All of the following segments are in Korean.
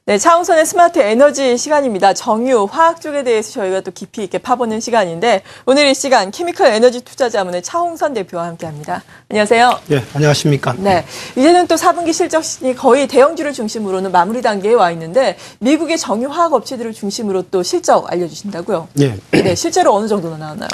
네, 차홍선의 스마트 에너지 시간입니다. 정유, 화학 쪽에 대해서 저희가 또 깊이 있게 파보는 시간인데 오늘 이 시간 케미컬 에너지 투자자문의 차홍선 대표와 함께합니다. 안녕하세요. 네, 안녕하십니까. 네, 이제는 또 4분기 실적 시즌이 거의 대형주를 중심으로는 마무리 단계에 와 있는데 미국의 정유 화학 업체들을 중심으로 또 실적 알려주신다고요? 네. 네, 실제로 어느 정도나 나왔나요?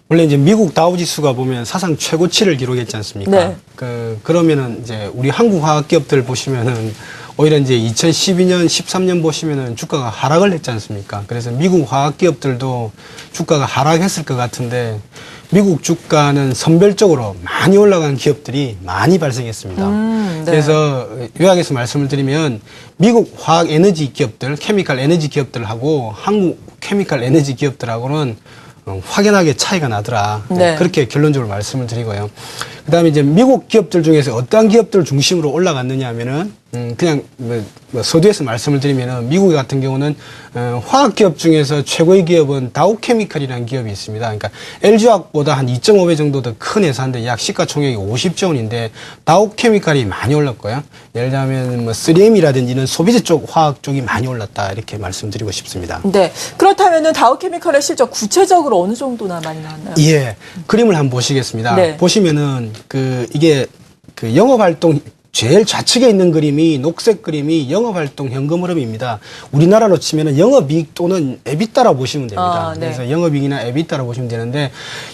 원래 이제 미국 다우지수가 보면 사상 최고치를 기록했지 않습니까? 네. 그러면은 이제 우리 한국 화학 기업들 보시면은 오히려 이제 2012년, 13년 보시면은 주가가 하락을 했지 않습니까? 그래서 미국 화학 기업들도 주가가 하락했을 것 같은데 미국 주가는 선별적으로 많이 올라간 기업들이 많이 발생했습니다. 네. 그래서 요약해서 말씀을 드리면 미국 화학 에너지 기업들, 케미컬 에너지 기업들하고 한국 케미컬 에너지 기업들하고는 확연하게 차이가 나더라. 네. 그렇게 결론적으로 말씀을 드리고요. 그 다음에 이제 미국 기업들 중에서 어떠한 기업들 중심으로 올라갔느냐 하면은, 그냥 서두에서 말씀을 드리면은 미국 같은 경우는 화학 기업 중에서 최고의 기업은 다우케미컬이라는 기업이 있습니다. 그러니까 LG화학보다 한 2.5배 정도 더 큰 회사인데 약 시가총액이 50조 원인데 다우케미컬이 많이 올랐고요. 예를 들면 3M이라든지 이런 소비재 쪽 화학 쪽이 많이 올랐다 이렇게 말씀드리고 싶습니다. 네, 그렇다면은 다우케미컬의 실적 구체적으로 어느 정도나 많이 나왔나요? 예, 그림을 한번 보시겠습니다. 네. 보시면은 이게 영업 활동 제일 좌측에 있는 그림이 녹색 그림이 영업 활동 현금 흐름입니다. 우리나라로 치면은 영업이익 또는 에비타라 보시면 됩니다. 네. 그래서 영업이익이나 에비타라 보시면 되는데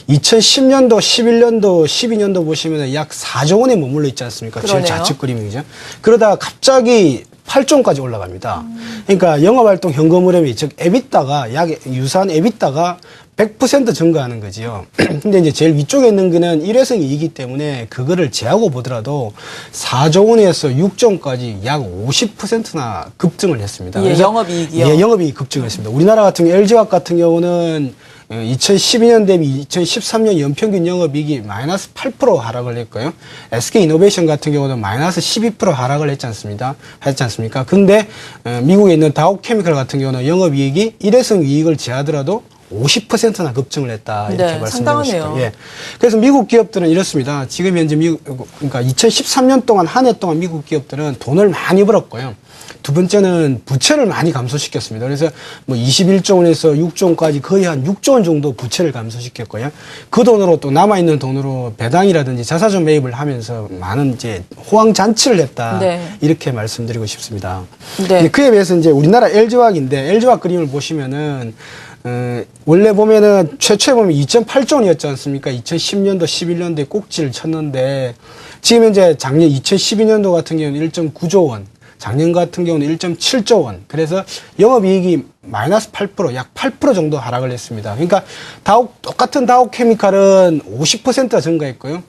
2010년도, 11년도, 12년도 보시면은 약 4조 원에 머물러 있지 않습니까? 그러네요. 제일 좌측 그림이죠. 그러다가 갑자기 8조까지 올라갑니다. 그러니까 영업활동 현금 흐름이 즉 에비타가 약 유사한 에비타가 100% 증가하는 거지요. 근데 이제 제일 위쪽에 있는 거는 일회성 이익이기 때문에 그거를 제하고 보더라도 4조 원에서 6조 원까지 약 50%나 급증을 했습니다. 예, 영업이익이요? 예, 영업이익 급증을 했습니다. 우리나라 같은 경우 LG화학 같은 경우는 2012년 대비 2013년 연평균 영업이익이 마이너스 8% 하락을 했고요. SK이노베이션 같은 경우는 마이너스 12% 하락을 했지 않습니까? 근데 미국에 있는 다우케미컬 같은 경우는 영업이익이 일회성 이익을 제하더라도 50%나 급증을 했다 이렇게 네, 말씀드리고 싶어요. 상당하네요. 예. 그래서 미국 기업들은 이렇습니다. 지금 현재 그러니까 2013년 동안 한 해 동안 미국 기업들은 돈을 많이 벌었고요. 두 번째는 부채를 많이 감소시켰습니다. 그래서 21조 원에서 6조 원까지 거의 한 6조 원 정도 부채를 감소시켰고요. 그 돈으로 또 남아있는 돈으로 배당이라든지 자사주 매입을 하면서 많은 이제 호황 잔치를 했다. 네. 이렇게 말씀드리고 싶습니다. 네. 그에 비해서 이제 우리나라 LG화학인데 LG화학 그림을 보시면은 원래 보면은 최초에 보면 2.8조 원이었지 않습니까? 2010년도, 11년도에 꼭지를 쳤는데 지금 현재 작년 2012년도 같은 경우는 1.9조 원, 작년 같은 경우는 1.7조 원. 그래서 영업이익이 마이너스 8%, 약 8% 정도 하락을 했습니다. 그러니까 똑같은 다우케미칼은 50%가 증가했고요.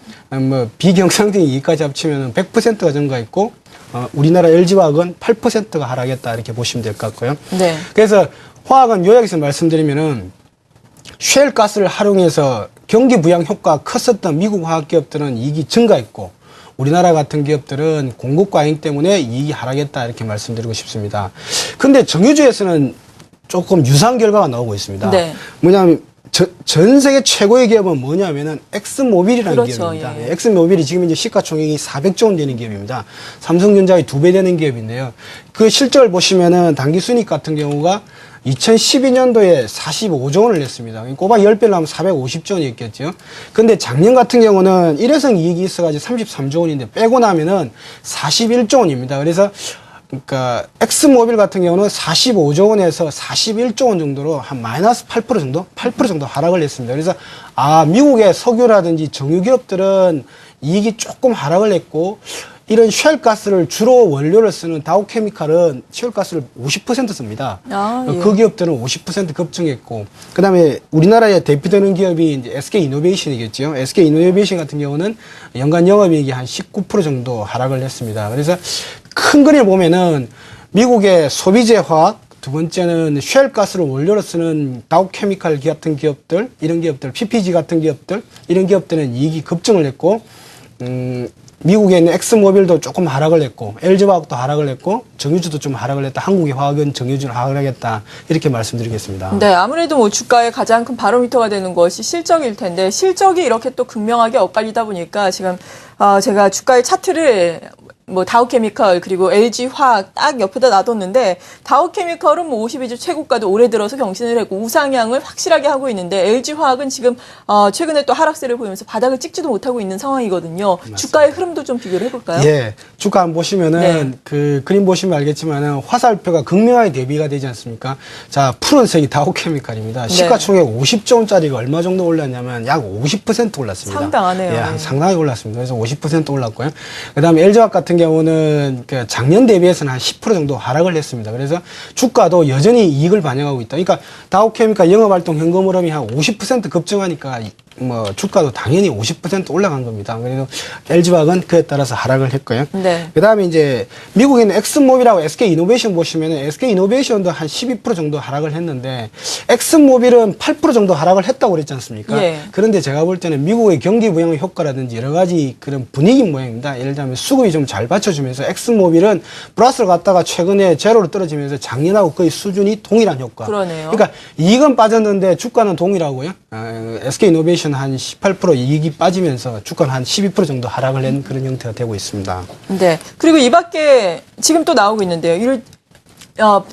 비경상적인 이익까지 합치면 100%가 증가했고, 우리나라 LG화학은 8%가 하락했다 이렇게 보시면 될 것 같고요. 네. 그래서 화학은 요약해서 말씀드리면은 셰일가스를 활용해서 경기 부양 효과가 컸었던 미국 화학 기업들은 이익이 증가했고 우리나라 같은 기업들은 공급 과잉 때문에 이익이 하락했다 이렇게 말씀드리고 싶습니다. 근데 정유주에서는 조금 유사한 결과가 나오고 있습니다. 네. 뭐냐면 전 세계 최고의 기업은 뭐냐면은 엑슨모빌이라는 그렇죠, 기업입니다. 예. 엑슨모빌이 지금 이제 시가총액이 400조 원 되는 기업입니다. 삼성전자의 2배 되는 기업인데요. 그 실적을 보시면은 당기순이익 같은 경우가 2012년도에 45조 원을 냈습니다. 꼬박 10배를 하면 450조 원이었겠죠. 근데 작년 같은 경우는 일회성 이익이 있어가지고 33조 원인데 빼고 나면은 41조 원입니다. 그러니까 엑스모빌 같은 경우는 45조 원에서 41조 원 정도로 한 마이너스 8% 정도? 8% 정도 하락을 했습니다. 그래서 미국의 석유라든지 정유기업들은 이익이 조금 하락을 했고 이런 셰일가스를 주로 원료를 쓰는 다우케미칼은 셰일가스를 50% 씁니다. 예. 그 기업들은 50% 급증했고, 그 다음에 우리나라에 대표되는 기업이 이제 SK이노베이션이겠죠. SK이노베이션 같은 경우는 연간 영업이익이 한 19% 정도 하락을 했습니다. 그래서 큰 그림을 보면은 미국의 소비재 화학, 두 번째는 셰일가스를 원료로 쓰는 다우케미칼 같은 기업들, 이런 기업들, PPG 같은 기업들, 이런 기업들은 이익이 급증을 했고, 미국에 있는 엑스모빌도 조금 하락을 했고 LG화학도 하락을 했고 정유주도 좀 하락을 했다. 한국의 화학은 정유주는 하락했다. 이렇게 말씀드리겠습니다. 네, 아무래도 주가의 가장 큰 바로미터가 되는 것이 실적일 텐데 실적이 이렇게 또 극명하게 엇갈리다 보니까 지금 제가 주가의 차트를 뭐 다우케미컬 그리고 LG화학 딱 옆에다 놔뒀는데 다우케미컬은 뭐 52주 최고가도 올해 들어서 경신을 했고 우상향을 확실하게 하고 있는데 LG화학은 지금 최근에 또 하락세를 보이면서 바닥을 찍지도 못하고 있는 상황이거든요. 맞습니다. 주가의 흐름도 좀 비교를 해볼까요? 예, 주가 한번 보시면은 네. 그 그림 보시면 알겠지만은 화살표가 극명하게 대비가 되지 않습니까? 자, 푸른색이 다우케미칼입니다. 네. 시가총액 50조 원짜리가 얼마 정도 올랐냐면 약 50% 올랐습니다. 상당하네요. 예, 상당히 올랐습니다. 그래서 50% 올랐고요. 그다음에 LG화학 같은 경우는 그 작년 대비해서는 한 10% 정도 하락을 했습니다. 그래서 주가도 여전히 이익을 반영하고 있다. 그러니까 다우케미칼 영업활동 현금 흐름이 한 50% 급증하니까 뭐 주가도 당연히 50% 올라간 겁니다. 그래서 LG화학은 그에 따라서 하락을 했고요. 네. 그다음에 이제 미국에는 엑슨모빌하고 SK이노베이션 보시면은 SK이노베이션도 한 12% 정도 하락을 했는데 엑슨모빌은 8% 정도 하락을 했다고 그랬지 않습니까? 예. 그런데 제가 볼 때는 미국의 경기 부양 효과라든지 여러 가지 그런 분위기 모양입니다. 예를 들면 수급이 좀 잘 받쳐주면서 엑슨모빌은 플러스를 갔다가 최근에 제로로 떨어지면서 작년하고 거의 수준이 동일한 효과. 그러네요. 그러니까 이익은 빠졌는데 주가는 동일하고요. SK이노베이션 한 18% 이익이 빠지면서 주가는 한 12% 정도 하락을 낸 그런 형태가 되고 있습니다. 네. 그리고 이 밖에 지금 또 나오고 있는데요.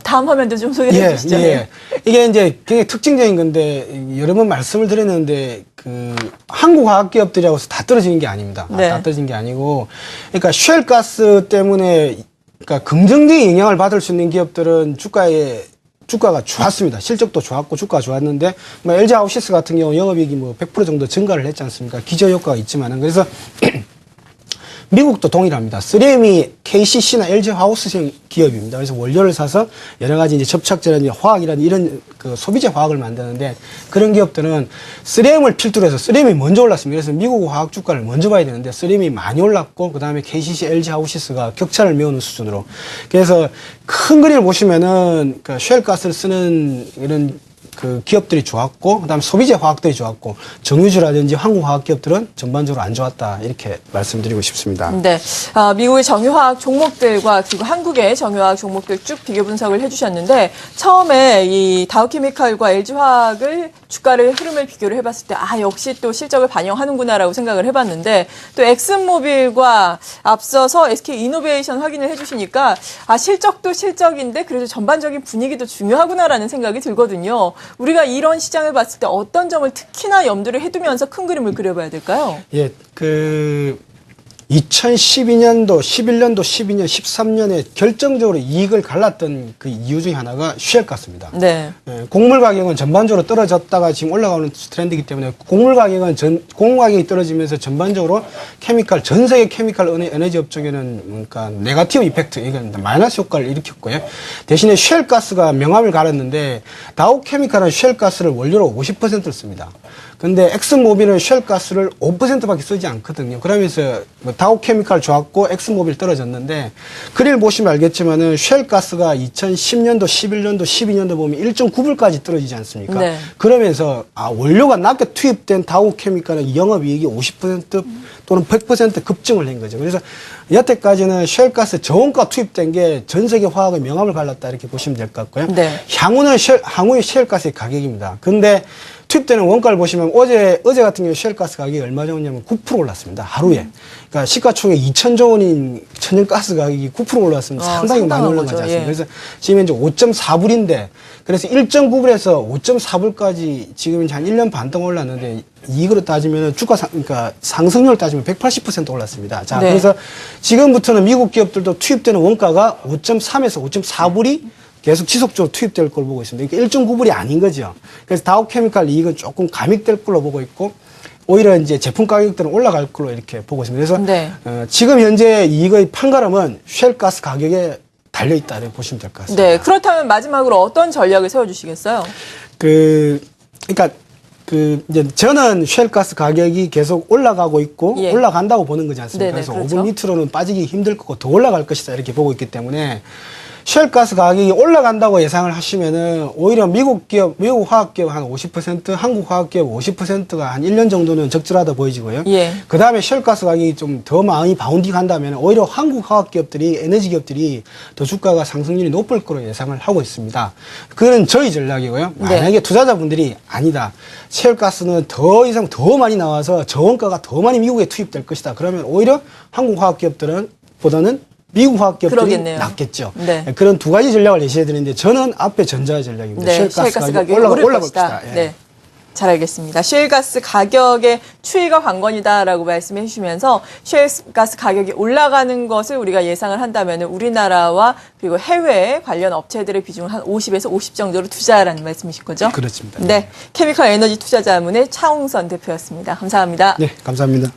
다음 화면도 좀 소개해 주시죠. 이게 이제 굉장히 특징적인 건데 여러 번 말씀을 드렸는데 그 한국 화학 기업들이라고 해서 다 떨어지는 게 아닙니다. 네. 다 떨어진 게 아니고 그러니까 쉘가스 때문에 그러니까 긍정적인 영향을 받을 수 있는 기업들은 주가가 좋았습니다. 실적도 좋았고 주가가 좋았는데 뭐 LG 하우시스 같은 경우 영업이익이 뭐 100% 정도 증가를 했지 않습니까? 기저 효과가 있지만은 그래서 미국도 동일합니다. 3M이 KCC나 LG 하우스형 기업입니다. 그래서 원료를 사서 여러 가지 이제 접착제라든지 화학이라든지 이런 그 소비재 화학을 만드는데 그런 기업들은 3M을 필두로 해서 3M이 먼저 올랐습니다. 그래서 미국 화학 주가를 먼저 봐야 되는데 3M이 많이 올랐고 그 다음에 KCC, LG 하우시스가 격차를 메우는 수준으로. 그래서 큰 그림을 보시면은 그 쉘가스를 쓰는 이런 그 기업들이 좋았고 그다음에 소비재 화학들이 좋았고 정유주라든지 한국 화학 기업들은 전반적으로 안 좋았다 이렇게 말씀드리고 싶습니다. 네, 미국의 정유화학 종목들과 그리고 한국의 정유화학 종목들 쭉 비교 분석을 해주셨는데 처음에 이 다우케미칼과 LG화학을 주가를 흐름을 비교를 해봤을 때 역시 또 실적을 반영하는구나라고 생각을 해봤는데 또 엑슨모빌과 앞서서 SK이노베이션 확인을 해주시니까 실적도 실적인데 그래도 전반적인 분위기도 중요하구나라는 생각이 들거든요. 우리가 이런 시장을 봤을 때 어떤 점을 특히나 염두를 해두면서 큰 그림을 그려봐야 될까요? 예, 2012년도, 11년도, 12년, 13년에 결정적으로 이익을 갈랐던 그 이유 중에 하나가 쉘가스입니다. 네. 예, 곡물 가격은 전반적으로 떨어졌다가 지금 올라가는 트렌드이기 때문에 곡물 가격이 떨어지면서 전반적으로 전 세계 케미칼 에너지 업종에는 그러니까 네거티브 이펙트, 이건 마이너스 효과를 일으켰고요. 대신에 쉘가스가 명암을 가렸는데 다우케미칼은 쉘가스를 원료로 50%를 씁니다. 근데 엑슨모빌은 쉘가스를 5%밖에 쓰지 않거든요. 그러면서 다우케미칼 좋았고 엑슨모빌 떨어졌는데 그림을 보시면 알겠지만은 쉘가스가 2010년도, 11년도, 12년도 보면 1.9불까지 떨어지지 않습니까? 네. 그러면서 원료가 낮게 투입된 다우케미칼의 영업이익이 50% 또는 100% 급증을 한 거죠. 그래서 여태까지는 쉘가스 저원가 투입된 게 전 세계 화학의 명암을 갈랐다 이렇게 보시면 될 것 같고요. 네. 향후의 쉘가스의 가격입니다. 근데 투입되는 원가를 보시면 어제 같은 경우 쉘가스 가격이 얼마 정도냐면 9% 올랐습니다. 하루에. 그러니까 시가총액 2,000조 원인 천연가스 가격이 9% 올랐습니다. 상당히 많이 올라가지 거죠. 않습니까? 예. 그래서 지금 이제 5.4불인데 그래서 1.9불에서 5.4불까지 지금 이제 한 1년 반 동안 올랐는데 이익으로 따지면 그러니까 상승률을 따지면 180% 올랐습니다. 자, 네. 그래서 지금부터는 미국 기업들도 투입되는 원가가 5.3에서 5.4불이 계속 지속적으로 투입될 걸 보고 있습니다. 그러니까 1.9불이 아닌 거죠. 그래서 다우케미칼 이익은 조금 감익될 걸로 보고 있고 오히려 이제 제품 가격들은 올라갈 걸로 이렇게 보고 있습니다. 그래서 네. 지금 현재 이익의 판가름은 쉘가스 가격에 달려 있다 이렇게 보시면 될 것 같습니다. 네. 그렇다면 마지막으로 어떤 전략을 세워주시겠어요? 그러니까 이제 저는 쉘가스 가격이 계속 올라가고 있고 예. 올라간다고 보는 거지 않습니까? 네네, 그래서 그렇죠. 5분 밑으로는 빠지기 힘들 거고 더 올라갈 것이다 이렇게 보고 있기 때문에 셰일가스 가격이 올라간다고 예상을 하시면은 오히려 미국 화학기업 한 50%, 한국 화학기업 50%가 한 1년 정도는 적절하다 보이지고요. 예. 그 다음에 셰일가스 가격이 좀 더 많이 바운딩 한다면 오히려 한국 화학기업들이, 에너지 기업들이 더 주가가 상승률이 높을 거로 예상을 하고 있습니다. 그거는 저희 전략이고요. 만약에 투자자분들이 아니다. 셰일가스는 더 이상 더 많이 나와서 저원가가 더 많이 미국에 투입될 것이다. 그러면 오히려 한국 화학기업들은 보다는 미국 화학기업들이 그러겠네요. 낫겠죠. 네. 그런 두 가지 전략을 내셔야 되는데 저는 앞에 전자의 전략입니다. 네, 셰일가스 셰일가스 가격이 가격이 오를 올라갈 것이다. 것이다. 예. 네. 잘 알겠습니다. 셰일가스 가격의 추이가 관건이다라고 말씀해 주시면서 셰일가스 가격이 올라가는 것을 우리가 예상을 한다면 우리나라와 그리고 해외 관련 업체들의 비중을 한 50에서 50 정도로 투자하라는 말씀이실 거죠? 그렇습니다. 네. 케미컬 에너지 투자자문의 차홍선 대표였습니다. 감사합니다. 네, 감사합니다.